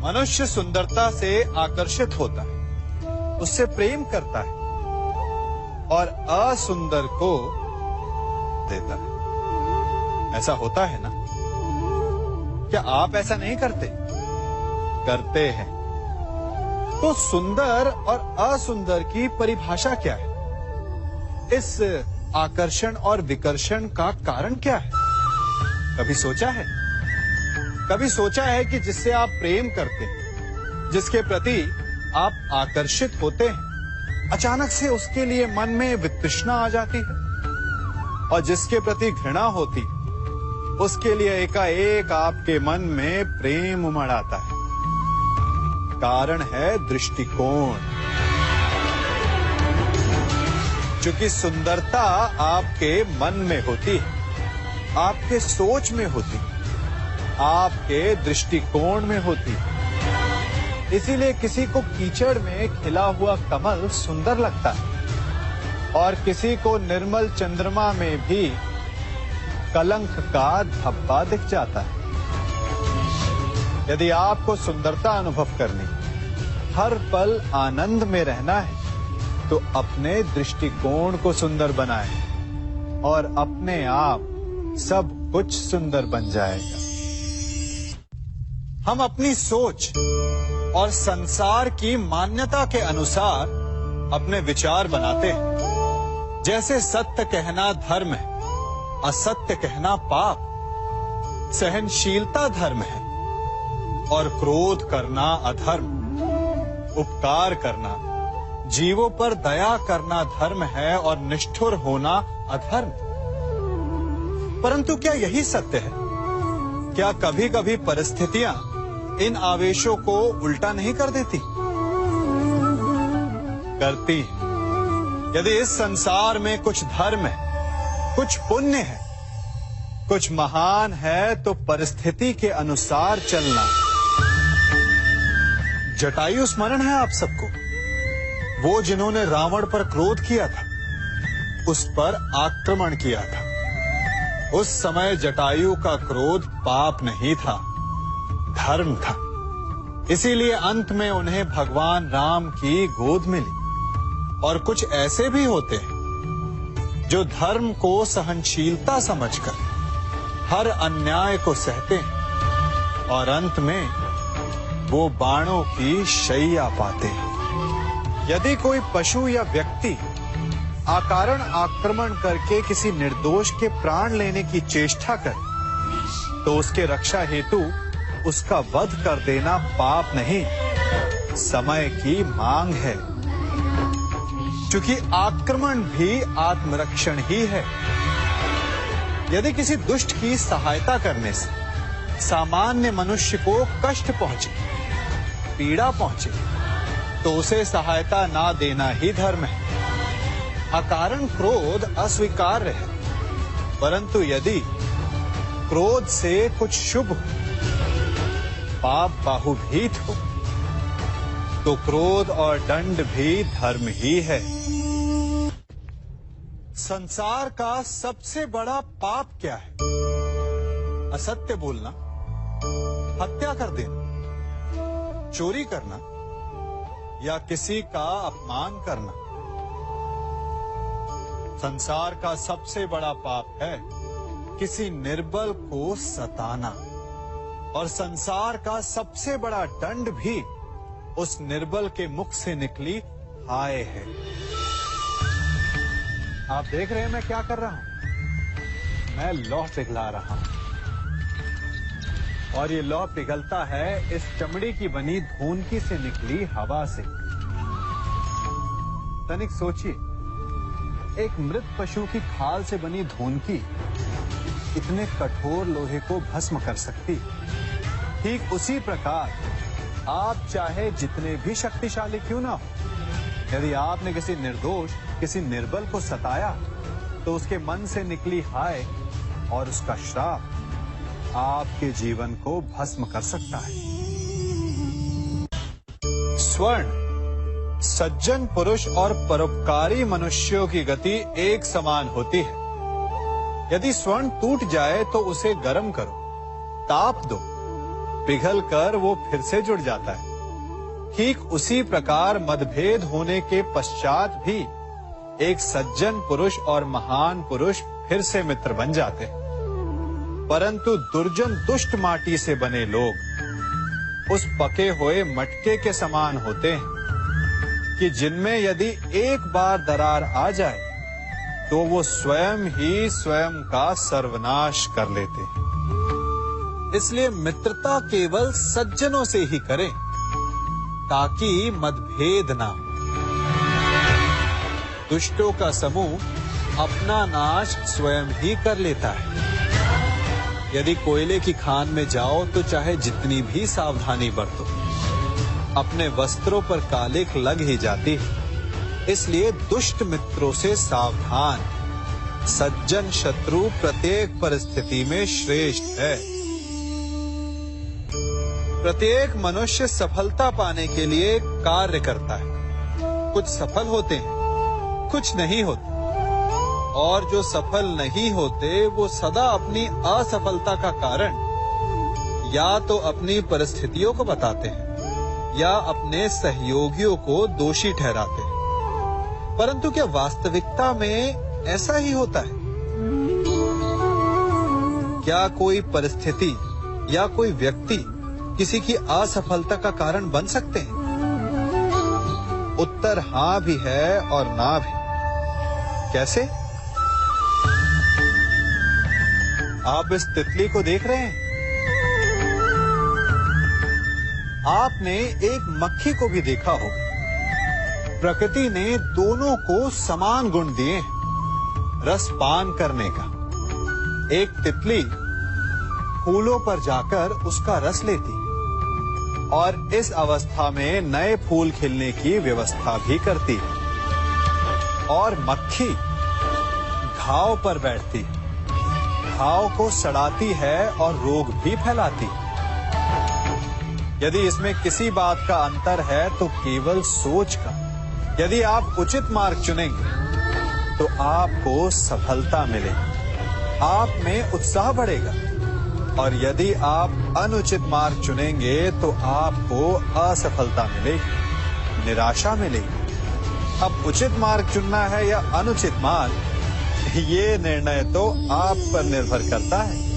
मनुष्य सुंदरता से आकर्षित होता है, उससे प्रेम करता है और असुंदर को देता है। ऐसा होता है ना? क्या आप ऐसा नहीं करते? करते हैं। तो सुंदर और असुंदर की परिभाषा क्या है? इस आकर्षण और विकर्षण का कारण क्या है? कभी सोचा है? कभी सोचा है कि जिससे आप प्रेम करते हैं, जिसके प्रति आप आकर्षित होते हैं, अचानक से उसके लिए मन में वितृष्णा आ जाती है, और जिसके प्रति घृणा होती है, उसके लिए एकाएक आपके मन में प्रेम उमड़ आता है। कारण है दृष्टिकोण। क्योंकि सुंदरता आपके मन में होती है, आपके सोच में होती है, आपके दृष्टिकोण में होती है। इसीलिए किसी को कीचड़ में खिला हुआ कमल सुंदर लगता है, और किसी को निर्मल चंद्रमा में भी कलंक का धब्बा दिख जाता है। यदि आपको सुंदरता अनुभव करनी, हर पल आनंद में रहना है, तो अपने दृष्टिकोण को सुंदर बनाएं, और अपने आप सब कुछ सुंदर बन जाएगा। हम अपनी सोच और संसार की मान्यता के अनुसार अपने विचार बनाते हैं। जैसे सत्य कहना धर्म है, असत्य कहना पाप, सहनशीलता धर्म है और क्रोध करना अधर्म, उपकार करना, जीवों पर दया करना धर्म है और निष्ठुर होना अधर्म। परंतु क्या यही सत्य है? क्या कभी कभी परिस्थितियां इन आवेशों को उल्टा नहीं कर देती? करती है। यदि इस संसार में कुछ धर्म है, कुछ पुण्य है, कुछ महान है, तो परिस्थिति के अनुसार चलना। जटायु स्मरण है आप सबको, वो जिन्होंने रावण पर क्रोध किया था, उस पर आक्रमण किया था। उस समय जटायु का क्रोध पाप नहीं था, धर्म था। इसीलिए अंत में उन्हें भगवान राम की गोद मिली। और कुछ ऐसे भी होते हैं जो धर्म को सहनशीलता समझकर हर अन्याय को सहते हैं, और अंत में वो बाणों की शैया पाते हैं। यदि कोई पशु या व्यक्ति अकारण आक्रमण करके किसी निर्दोष के प्राण लेने की चेष्टा करे, तो उसके रक्षा हेतु उसका वध कर देना पाप नहीं, समय की मांग है। क्योंकि आक्रमण भी आत्मरक्षण ही है। यदि किसी दुष्ट की सहायता करने से सामान्य मनुष्य को कष्ट पहुंचे, पीड़ा पहुंचे, तो उसे सहायता ना देना ही धर्म है। अकारण क्रोध अस्वीकार्य है, परंतु यदि क्रोध से कुछ शुभ हो, पाप बाहुभीत हो, तो क्रोध और दंड भी धर्म ही है। संसार का सबसे बड़ा पाप क्या है? असत्य बोलना, हत्या कर देना, चोरी करना या किसी का अपमान करना। संसार का सबसे बड़ा पाप है किसी निर्बल को सताना, और संसार का सबसे बड़ा दंड भी उस निर्बल के मुख से निकली हाय है। आप देख रहे हैं मैं क्या कर रहा हूं? मैं लौह पिघला रहा हूं, और ये लौह पिघलता है इस चमड़ी की बनी धूनकी से निकली हवा से। तनिक सोचिए, एक मृत पशु की खाल से बनी धूनकी इतने कठोर लोहे को भस्म कर सकती। ठीक उसी प्रकार आप चाहे जितने भी शक्तिशाली क्यों ना हो, यदि आपने किसी निर्दोष, किसी निर्बल को सताया, तो उसके मन से निकली हाय और उसका श्राप आपके जीवन को भस्म कर सकता है। स्वर्ण, सज्जन पुरुष और परोपकारी मनुष्यों की गति एक समान होती है। यदि स्वर्ण टूट जाए तो उसे गर्म करो, ताप दो, पिघलकर वो फिर से जुड़ जाता है। ठीक उसी प्रकार मतभेद होने के पश्चात भी एक सज्जन पुरुष और महान पुरुष फिर से मित्र बन जाते हैं। परंतु दुर्जन दुष्ट माटी से बने लोग उस पके हुए मटके के समान होते हैं कि जिनमें यदि एक बार दरार आ जाए तो वो स्वयं ही स्वयं का सर्वनाश कर लेते हैं। इसलिए मित्रता केवल सज्जनों से ही करें ताकि मतभेद ना हो। दुष्टों का समूह अपना नाश स्वयं ही कर लेता है। यदि कोयले की खान में जाओ तो चाहे जितनी भी सावधानी बरतो, अपने वस्त्रों पर कालिख लग ही जाती है। इसलिए दुष्ट मित्रों से सावधान। सज्जन शत्रु प्रत्येक परिस्थिति में श्रेष्ठ है। प्रत्येक मनुष्य सफलता पाने के लिए कार्य करता है। कुछ सफल होते हैं, कुछ नहीं होते, और जो सफल नहीं होते वो सदा अपनी असफलता का कारण या तो अपनी परिस्थितियों को बताते हैं या अपने सहयोगियों को दोषी ठहराते हैं। परंतु क्या वास्तविकता में ऐसा ही होता है? क्या कोई परिस्थिति या कोई व्यक्ति किसी की असफलता का कारण बन सकते हैं? उत्तर हाँ भी है और ना भी। कैसे? आप इस तितली को देख रहे हैं? आपने एक मक्खी को भी देखा होगा। प्रकृति ने दोनों को समान गुण दिए हैं रस पान करने का। एक तितली फूलों पर जाकर उसका रस लेती और इस अवस्था में नए फूल खिलने की व्यवस्था भी करती है, और मक्खी घाव पर बैठती है, घाव को सड़ाती है और रोग भी फैलाती है। यदि इसमें किसी बात का अंतर है तो केवल सोच का। यदि आप उचित मार्ग चुनेंगे तो आपको सफलता मिलेगी, आप में उत्साह बढ़ेगा, और यदि आप अनुचित मार्ग चुनेंगे तो आपको असफलता मिलेगी, निराशा मिलेगी। अब उचित मार्ग चुनना है या अनुचित मार्ग, ये निर्णय तो आप पर निर्भर करता है।